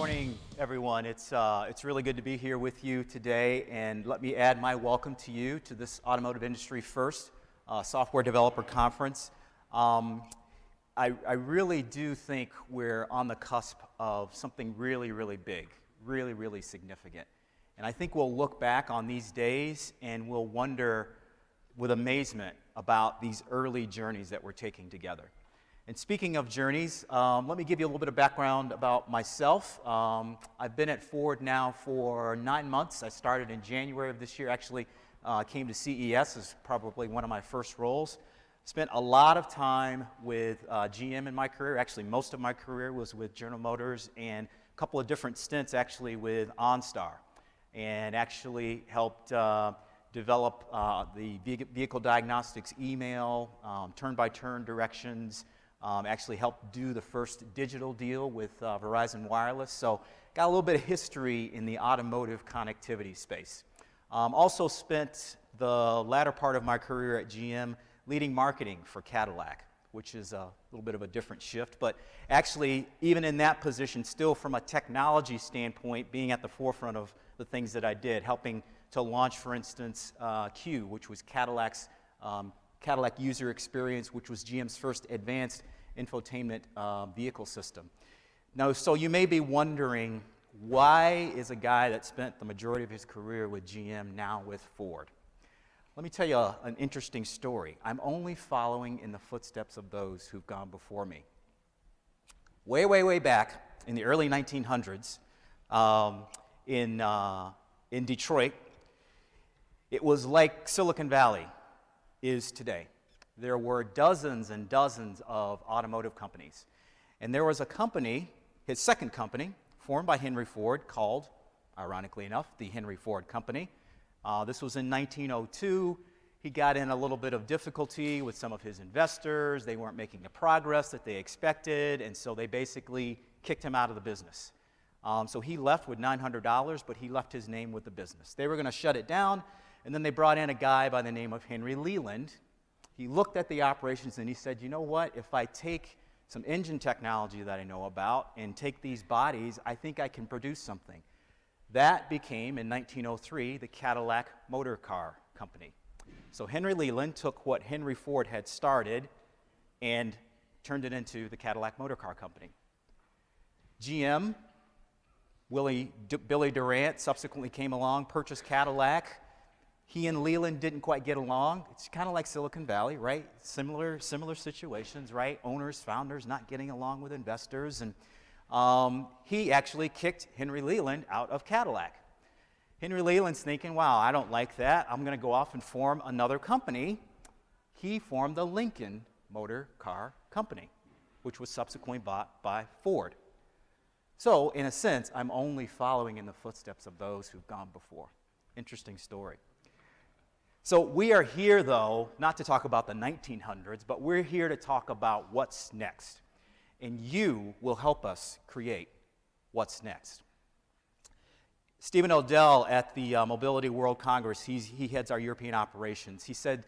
morning, everyone. It's really good to be here with you today, and let me add my welcome to you to this Automotive Industry First Software Developer Conference. I really do think we're on the cusp of something really, really big, really, really significant. And I think we'll look back on these days and we'll wonder with amazement about these early journeys that we're taking together. And speaking of journeys, let me give you a little bit of background about myself. I've been at Ford now for 9 months. I started in January of this year. Actually, came to CES as probably one of my first roles. Spent a lot of time with GM in my career. Actually, most of my career was with General Motors and a couple of different stints actually with OnStar. And actually helped develop the vehicle diagnostics email, turn-by-turn directions, actually helped do the first digital deal with Verizon Wireless. So got a little bit of history in the automotive connectivity space. Also spent the latter part of my career at GM leading marketing for Cadillac, which is a little bit of a different shift. But actually, even in that position, still from a technology standpoint, being at the forefront of the things that I did, helping to launch, for instance, Q, which was Cadillac's Cadillac User Experience, which was GM's first advanced infotainment vehicle system. Now, so you may be wondering, why is a guy that spent the majority of his career with GM now with Ford? Let me tell you an interesting story. I'm only following in the footsteps of those who've gone before me. Way, way, way back in the early 1900s in Detroit, it was like Silicon Valley is today. There were dozens and dozens of automotive companies. And there was a company, his second company, formed by Henry Ford called, ironically enough, the Henry Ford Company. This was in 1902. He got in a little bit of difficulty with some of his investors. They weren't making the progress that they expected, and so they basically kicked him out of the business. So he left with $900, but he left his name with the business. They were going to shut it down, and then they brought in a guy by the name of Henry Leland. He looked at the operations and he said, you know what, if I take some engine technology that I know about and take these bodies, I think I can produce something. That became, in 1903, the Cadillac Motor Car Company. So Henry Leland took what Henry Ford had started and turned it into the Cadillac Motor Car Company. GM, Billy Durant subsequently came along, purchased Cadillac. He and Leland didn't quite get along. It's kind of like Silicon Valley, right? Similar situations, right? Owners, founders not getting along with investors. And he actually kicked Henry Leland out of Cadillac. Henry Leland's thinking, wow, I don't like that. I'm going to go off and form another company. He formed the Lincoln Motor Car Company, which was subsequently bought by Ford. So, in a sense, I'm only following in the footsteps of those who've gone before. Interesting story. So we are here, though, not to talk about the 1900s, but we're here to talk about what's next. And you will help us create what's next. Stephen Odell at the Mobility World Congress, he heads our European operations. He said,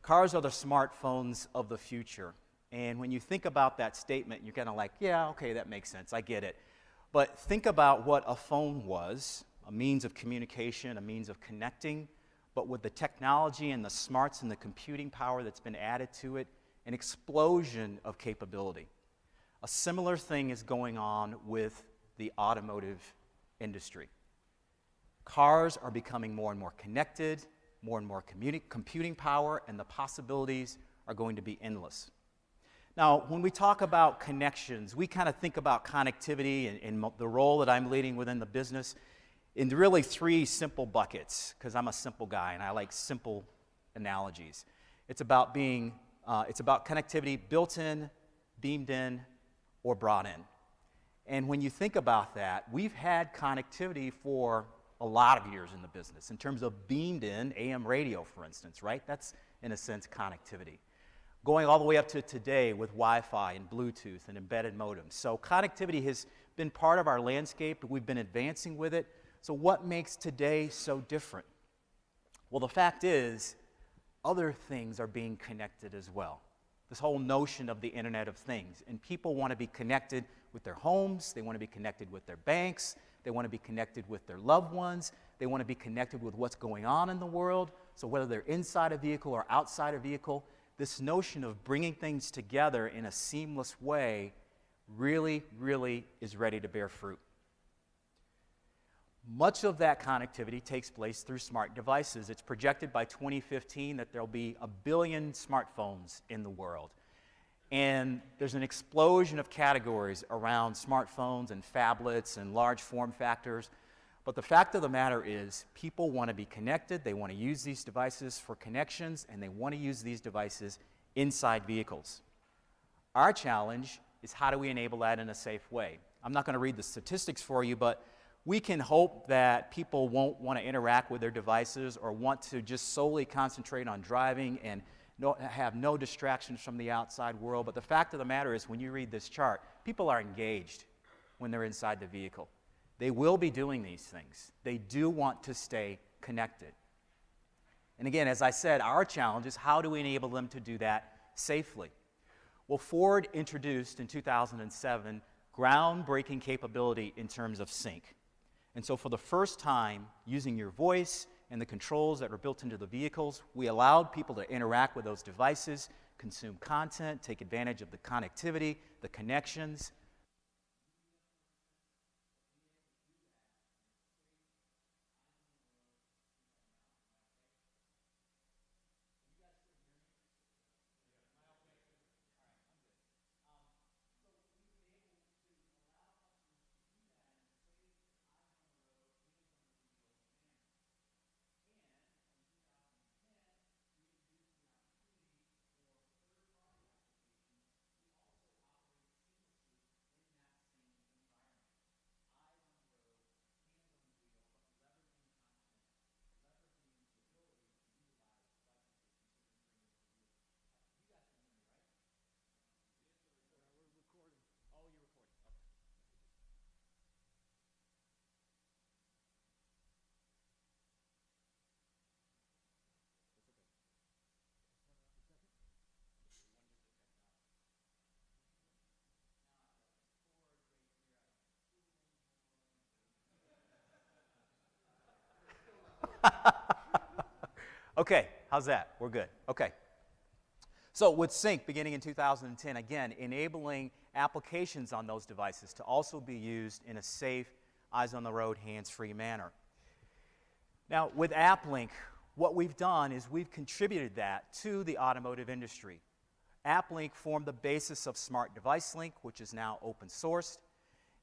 cars are the smartphones of the future. And when you think about that statement, you're kind of like, yeah, okay, that makes sense, I get it. But think about what a phone was, a means of communication, a means of connecting, but with the technology and the smarts and the computing power that's been added to it, an explosion of capability. A similar thing is going on with the automotive industry. Cars are becoming more and more connected, more and more computing power, and the possibilities are going to be endless. Now, when we talk about connections, we kind of think about connectivity and the role that I'm leading within the business in really three simple buckets, because I'm a simple guy and I like simple analogies. It's about connectivity built in, beamed in, or brought in. And when you think about that, we've had connectivity for a lot of years in the business in terms of beamed in AM radio, for instance, right? That's, in a sense, connectivity. Going all the way up to today with Wi-Fi and Bluetooth and embedded modems. So connectivity has been part of our landscape. We've been advancing with it. So what makes today so different? Well, the fact is, other things are being connected as well. this whole notion of the Internet of Things. And people want to be connected with their homes, they want to be connected with their banks, they want to be connected with their loved ones, they want to be connected with what's going on in the world. So whether they're inside a vehicle or outside a vehicle, this notion of bringing things together in a seamless way really, really is ready to bear fruit. Much of that connectivity takes place through smart devices. It's projected by 2015 that there'll be 1 billion smartphones in the world. And there's an explosion of categories around smartphones and phablets and large form factors. But the fact of the matter is, people want to be connected, they want to use these devices for connections, and they want to use these devices inside vehicles. Our challenge is how do we enable that in a safe way? I'm not going to read the statistics for you, but we can hope that people won't want to interact with their devices or want to just solely concentrate on driving and have no distractions from the outside world. But the fact of the matter is, when you read this chart, people are engaged when they're inside the vehicle. They will be doing these things. They do want to stay connected. And again, as I said, our challenge is how do we enable them to do that safely? Well, Ford introduced in 2007 groundbreaking capability in terms of sync. And so for the first time, using your voice and the controls that are built into the vehicles, we allowed people to interact with those devices, consume content, take advantage of the connectivity, the connections. Okay, how's that? We're good. Okay. So with Sync, beginning in 2010, again, enabling applications on those devices to also be used in a safe, eyes-on-the-road, hands-free manner. Now, with AppLink, what we've done is we've contributed that to the automotive industry. AppLink formed the basis of Smart Device Link, which is now open sourced.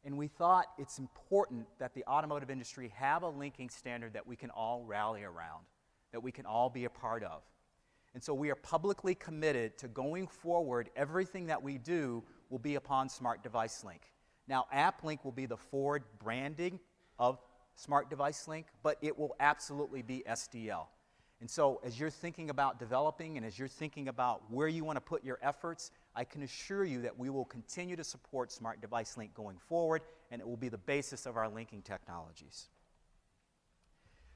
And we thought it's important that the automotive industry have a linking standard that we can all rally around, that we can all be a part of. And so we are publicly committed to going forward, everything that we do will be upon Smart Device Link. Now, AppLink will be the Ford branding of Smart Device Link, but it will absolutely be SDL. And so as you're thinking about developing and as you're thinking about where you want to put your efforts, I can assure you that we will continue to support Smart Device Link going forward, and it will be the basis of our linking technologies.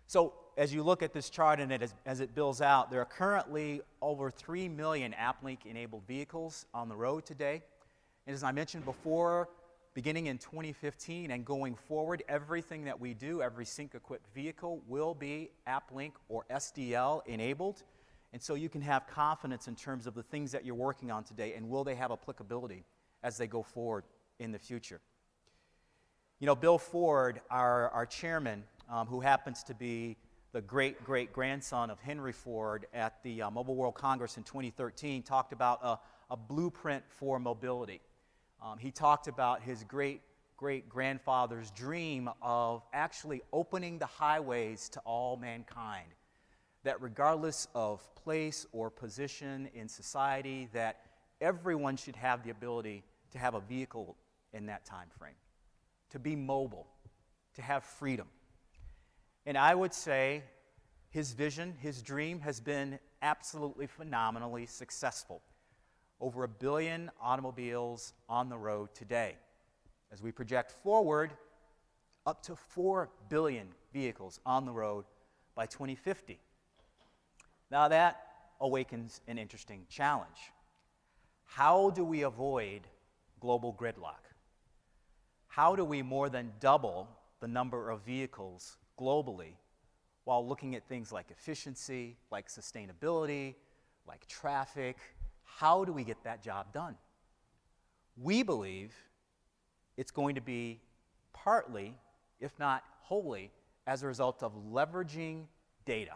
So as you look at this chart and as it builds out, there are currently over 3 million AppLink-enabled vehicles on the road today. And as I mentioned before, beginning in 2015 and going forward, everything that we do, every sync-equipped vehicle will be AppLink or SDL enabled. And so you can have confidence in terms of the things that you're working on today and will they have applicability as they go forward in the future. You know, Bill Ford, our chairman, who happens to be the great-great-grandson of Henry Ford at the Mobile World Congress in 2013, talked about a blueprint for mobility. He talked about his great-great-grandfather's dream of actually opening the highways to all mankind, that regardless of place or position in society, that everyone should have the ability to have a vehicle in that time frame, to be mobile, to have freedom. And I would say his vision, his dream has been absolutely phenomenally successful. Over 1 billion automobiles on the road today. As we project forward, up to 4 billion vehicles on the road by 2050. Now that awakens an interesting challenge. how do we avoid global gridlock? How do we more than double the number of vehicles globally while looking at things like efficiency, like sustainability, like traffic? How do we get that job done? We believe it's going to be partly, if not wholly, as a result of leveraging data.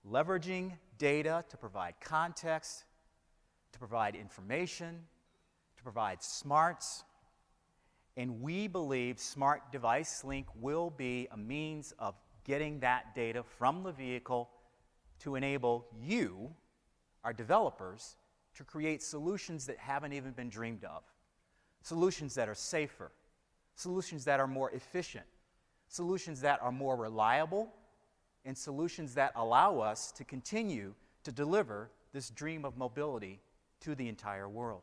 Leveraging data to provide context, to provide information, to provide smarts. And we believe Smart Device Link will be a means of getting that data from the vehicle to enable you, our developers, to create solutions that haven't even been dreamed of. Solutions that are safer, solutions that are more efficient, solutions that are more reliable, and solutions that allow us to continue to deliver this dream of mobility to the entire world.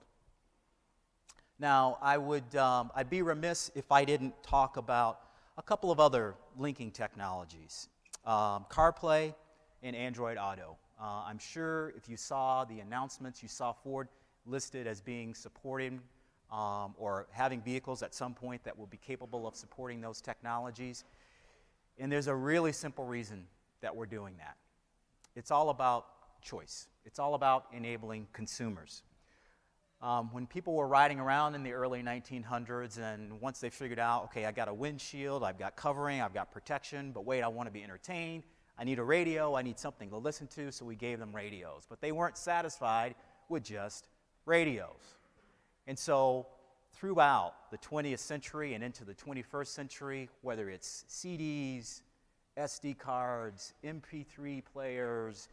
Now, I'd be remiss if I didn't talk about a couple of other linking technologies, CarPlay and Android Auto. I'm sure if you saw the announcements, you saw Ford listed as being supporting or having vehicles at some point that will be capable of supporting those technologies. And there's a really simple reason that we're doing that. It's all about choice. It's all about enabling consumers. When people were riding around in the early 1900s, and once they figured out, okay, I got a windshield, I've got covering, I've got protection, but wait, I want to be entertained, I need a radio, I need something to listen to, so we gave them radios. But they weren't satisfied with just radios. And so throughout the 20th century and into the 21st century, whether it's CDs, SD cards, MP3 players,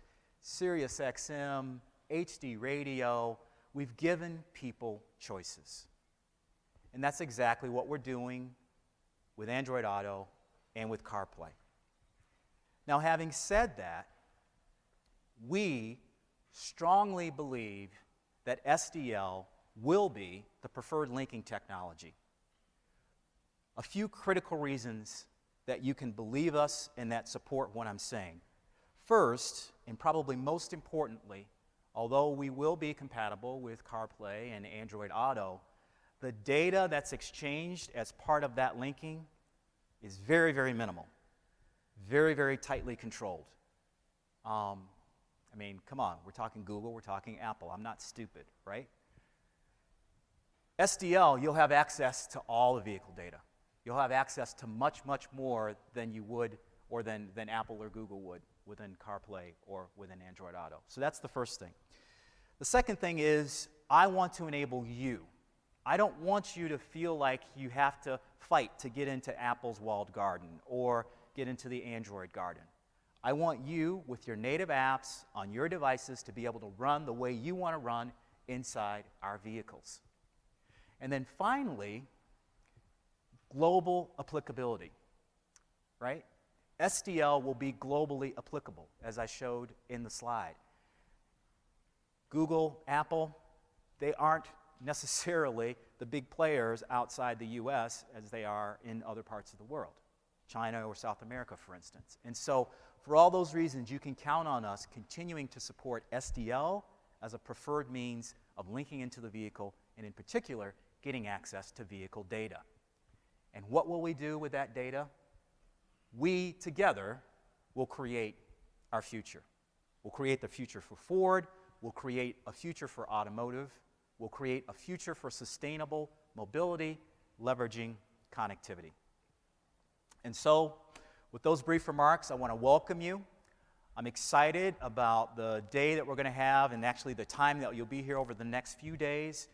Sirius XM, HD radio, we've given people choices. And that's exactly what we're doing with Android Auto and with CarPlay. Now, having said that, we strongly believe that SDL will be the preferred linking technology. A few critical reasons that you can believe us and that support what I'm saying. First, and probably most importantly, although we will be compatible with CarPlay and Android Auto, the data that's exchanged as part of that linking is very, very minimal, very, very tightly controlled. I mean, come on, we're talking Google, we're talking Apple. I'm not stupid, right? SDL, you'll have access to all the vehicle data. You'll have access to much, much more than you would or than Apple or Google would within CarPlay or within Android Auto. So that's the first thing. The second thing is I want to enable you. I don't want you to feel like you have to fight to get into Apple's walled garden or get into the Android garden. I want you, with your native apps on your devices, to be able to run the way you want to run inside our vehicles. And then finally, global applicability, right? SDL will be globally applicable, as I showed in the slide. Google, Apple, they aren't necessarily the big players outside the US as they are in other parts of the world, China or South America, for instance. And so, for all those reasons, you can count on us continuing to support SDL as a preferred means of linking into the vehicle, and in particular, getting access to vehicle data. And what will we do with that data? We, together, will create our future. We'll create the future for Ford. We'll create a future for automotive. We'll create a future for sustainable mobility, leveraging connectivity. And so, with those brief remarks, I want to welcome you. I'm excited about the day that we're going to have and actually the time that you'll be here over the next few days.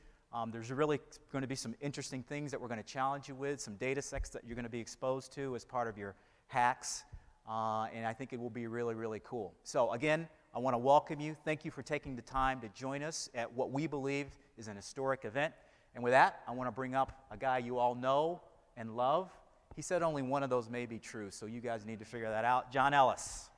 There's really going to be some interesting things that we're going to challenge you with, some data sets that you're going to be exposed to as part of your hacks, and I think it will be really, really cool. So again, I want to welcome you. Thank you for taking the time to join us at what we believe is an historic event. And with that, I want to bring up a guy you all know and love. He said only one of those may be true, so you guys need to figure that out. John Ellis.